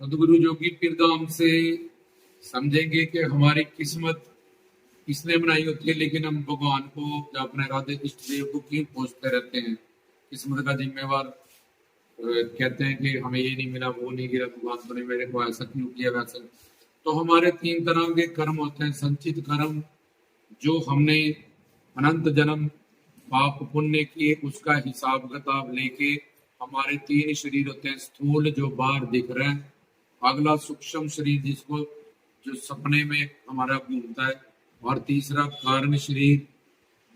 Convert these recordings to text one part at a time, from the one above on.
सदगुरु जोगी पीरधाम से समझेंगे कि हमारी किस्मत किसने बनाई होती है, लेकिन हम भगवान को या अपने राधे इष्ट देव को क्यों पूछते रहते हैं। किस्मत का जिम्मेवार कहते हैं कि हमें ये नहीं मिला, वो नहीं गिरा, भगवान तो ने मेरे को ऐसा क्यों किया वैसा। तो हमारे तीन तरह के कर्म होते हैं। संचित कर्म, जो हमने अनंत जन्म पाप पुण्य किए उसका हिसाब किताब लेके हमारे तीन शरीर होते हैं। स्थूल जो बाहर दिख रहा है, अगला सूक्ष्म शरीर जिसको जो सपने में हमारा घूमता है, और तीसरा कारण शरीर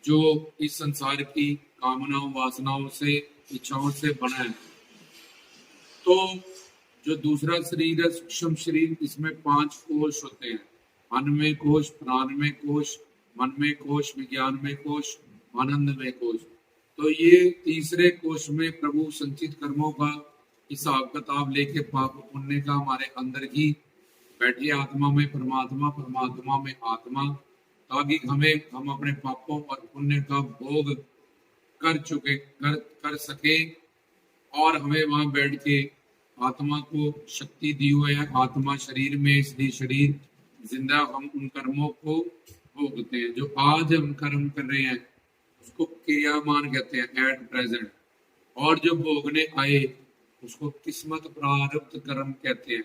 जो इस संसार की कामनाओं वासनाओं से इच्छाओं से बना है। तो जो दूसरा शरीर है सूक्ष्म शरीर, इसमें 5 कोश होते हैं। अन्नमय कोश, प्राणमय कोश, मनमय कोश, विज्ञानमय कोश, आनंदमय कोश। तो ये तीसरे कोश में प्रभु संचित कर्मों का हिसाब किताब लेके पाप पुण्य का हमारे अंदर ही बैठे, आत्मा में परमात्मा, परमात्मा में आत्मा, ताकि हम अपने पापों और पुण्य का भोग कर सके, और हमें वहां बैठ के आत्मा को शक्ति दी हुई है। आत्मा शरीर में, इसलिए शरीर जिंदा हम उन कर्मों को भोगते हैं। जो आज हम कर्म कर रहे हैं उसको क्रियामान कहते हैं, एट प्रेजेंट। और जो भोगने आए उसको किस्मत प्रारब्ध कर्म कहते हैं।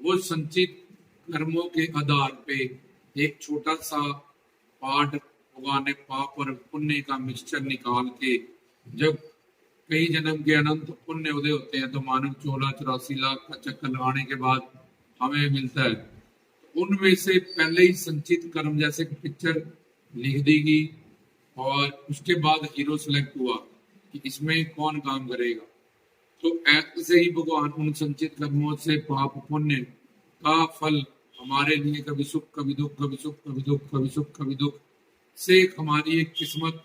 वो संचित कर्मों के आधार पे एक छोटा सा पार्ट भगवान ने पाप और पुण्य का मिक्सचर निकाल के, जब कई जन्म के अनंत पुण्य उदय होते हैं तो मानव 14-84 लाख का चक्कर लगाने के बाद हमें मिलता है। उनमें से पहले ही संचित कर्म, जैसे पिक्चर लिख दी गई और उसके बाद हीरो सिलेक्ट हुआ कि इसमें कौन काम करेगा, तो ऐसे ही भगवान उन संचित कर्मों से पाप पुण्य का फल हमारे लिए कभी सुख कभी दुख, कभी सुख कभी दुख, कभी सुख कभी दुख से हमारी एक किस्मत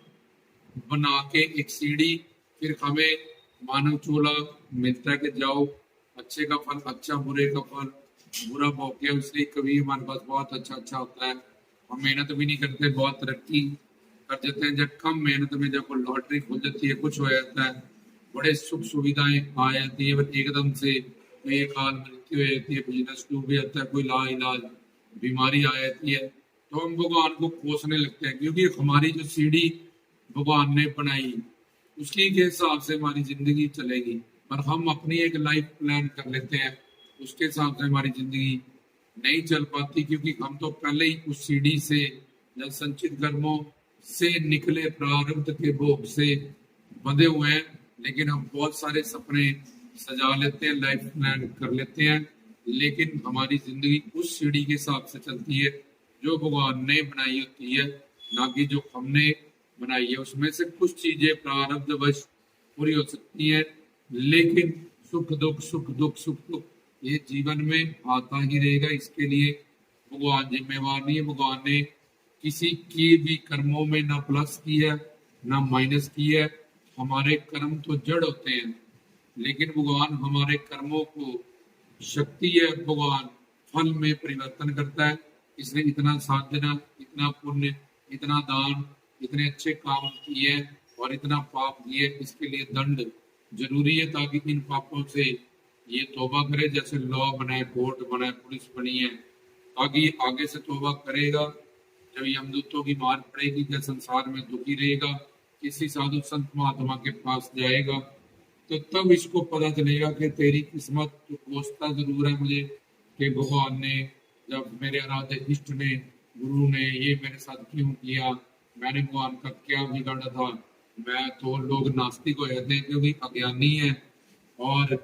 बना के एक सीढ़ी, फिर हमें मानव चोला मिलता है कि जाओ अच्छे का फल अच्छा, बुरे का फल बुरा भोग। इसलिए कभी हमारे पास बहुत अच्छा होता है, हम मेहनत भी नहीं करते, बहुत तरक्की कर देते हैं। जब कम मेहनत में जब लॉटरी खुल जाती है, कुछ हो जाता है, बड़े सुख सुविधाएं आ जाती है, एकदम से एक हाल मृत्यु हो जाती है, बिजनेस डूब जाता है, कोई लाइलाज बीमारी आ जाती है, तो हम भगवान को कोसने लगते हैं। क्योंकि हमारी जो सीढ़ी भगवान ने बनाई उसी के हिसाब से हमारी जिंदगी चलेगी, पर हम अपनी एक लाइफ प्लान कर लेते हैं, उसके हिसाब से हमारी जिंदगी नहीं चल पाती। क्योंकि हम तो पहले ही उस सीढ़ी से या संचित कर्मों से निकले प्रारब्ध के भोग से बंधे हुए हैं, लेकिन हम बहुत सारे सपने सजा लेते हैं, लाइफ प्लान कर लेते हैं, लेकिन हमारी जिंदगी उस सीढ़ी के हिसाब से चलती है जो भगवान ने बनाई होती है, ना कि जो हमने बनाई है। उसमें से कुछ चीजें प्रारब्धवश पूरी हो सकती है, लेकिन सुख दुख सुख दुख सुख दुख ये जीवन में आता ही रहेगा। इसके लिए भगवान जिम्मेवार नहीं है। भगवान ने किसी की भी कर्मों में ना प्लस की है ना माइनस की है। हमारे कर्म तो जड़ होते हैं, लेकिन भगवान हमारे कर्मों को शक्ति है, भगवान फल में परिवर्तन करता है। इसने इतना साधना, इतना पुण्य, इतना दान, इतने अच्छे काम किए और इतना पाप किए, इसके लिए दंड जरूरी है, ताकि इन पापों से ये तौबा करे। जैसे लॉ बनाए, कोर्ट बनाए, पुलिस बनी है, ताकि आगे से तौबा करेगा। जब यमदूतों की मार पड़ेगी, क्या संसार में दुखी रहेगा, किसी साधु संत महात्मा के पास जाएगा, तो तब इसको पता चलेगा कि तेरी किस्मत तो कोसता जरूर है मुझे, कि भगवान ने, जब मेरे आराध्य इष्ट ने, गुरु ने ये मेरे साथ क्यों किया, मैंने भगवान का क्या बिगाड़ा था। मैं तो लोग नास्तिक हो जाते हैं क्योंकि अज्ञानी है और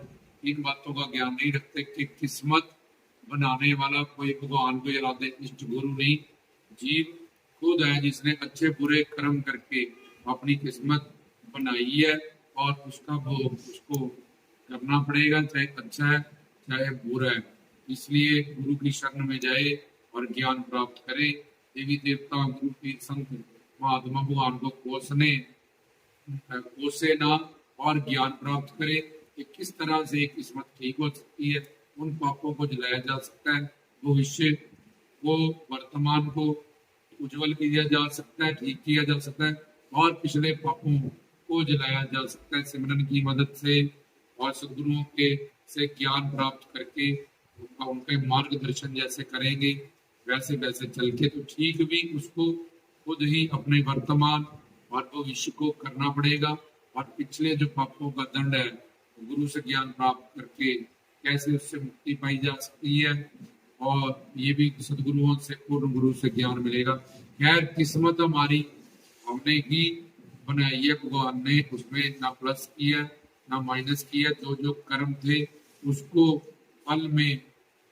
इन बातों का ज्ञान नहीं रखते कि किस्मत बनाने वाला कोई भगवान को आराध्य इष्ट गुरु नहीं, जीव खुद है, जिसने अच्छे बुरे कर्म करके अपनी किस्मत बनाई है और उसका भोग उसको करना पड़ेगा, चाहे अच्छा है चाहे बुरा है। इसलिए गुरु की शरण में जाए और ज्ञान प्राप्त करे। देवी देवता, गुरु पीर संत महात्मा भगवान को कोसे ना और ज्ञान प्राप्त करे कि किस तरह से किस्मत ठीक हो सकती है, उन पापों को जलाया जा सकता है, भविष्य को वर्तमान को उज्जवल किया जा सकता है, ठीक किया जा सकता है, और पिछले पापों को जलाया जा सकता है सिमरन की मदद से और सदगुरुओं के से ज्ञान प्राप्त करके उनके मार्गदर्शन जैसे करेंगे वैसे वैसे चल के तो ठीक भी उसको खुद ही अपने वर्तमान और भविष्य को करना पड़ेगा। और पिछले जो पापों का दंड है गुरु से ज्ञान प्राप्त करके कैसे उससे मुक्ति पाई जा सकती है, और ये भी सदगुरुओं से पूर्ण गुरु से ज्ञान मिलेगा। खैर किस्मत हमारी हमने ही बनाई है, भगवान ने उसमें ना प्लस किया ना माइनस किया। जो जो कर्म थे उसको फल में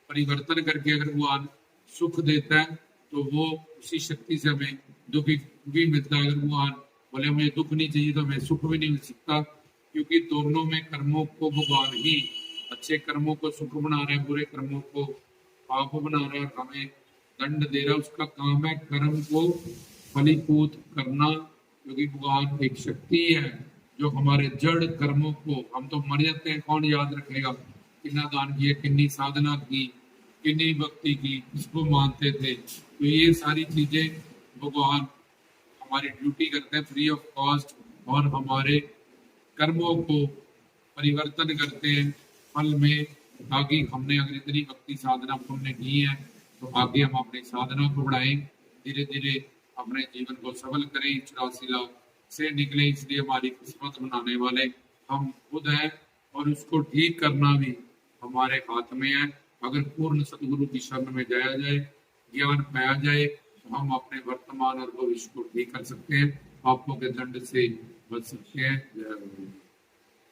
परिवर्तन करके अगर भगवान सुख देता है तो वो उसी शक्ति से हमें दुख भी मिलता है। अगर भगवान बोले हमें दुख नहीं चाहिए तो हमें सुख भी नहीं मिल सकता, क्योंकि दोनों में कर्मों को भगवान ही अच्छे कर्मों को सुख बना रहे हैं, बुरे कर्मों को पाप बना रहे हैं, हमें दंड दे रहा है। उसका काम है कर्म को फलीभूत करना, क्योंकि भगवान एक शक्ति है जो हमारे जड़ कर्मों को, हम तो मर जाते हैं कौन याद रखेगा कितना दान किया, कितनी साधना की, कितनी भक्ति की, किसको मानते थे। तो ये सारी चीजें भगवान हमारी ड्यूटी करते हैं फ्री ऑफ कॉस्ट, और हमारे कर्मों को परिवर्तन करते हैं फल में, ताकि हमने अगर इतनी भक्ति साधना पुण्य की है तो आगे हम अपनी साधना को बढ़ाएं, धीरे धीरे अपने जीवन को सफल करें, 84 लाख से निकले। इसलिए हमारी किस्मत बनाने वाले हम खुद हैं, और उसको ठीक करना भी हमारे हाथ में है। अगर पूर्ण सदगुरु की शरण में जाया जाए, ज्ञान पाया जाए, तो हम अपने वर्तमान और भविष्य को ठीक कर सकते हैं, पापों के दंड से बच सकते हैं। जय गुरु।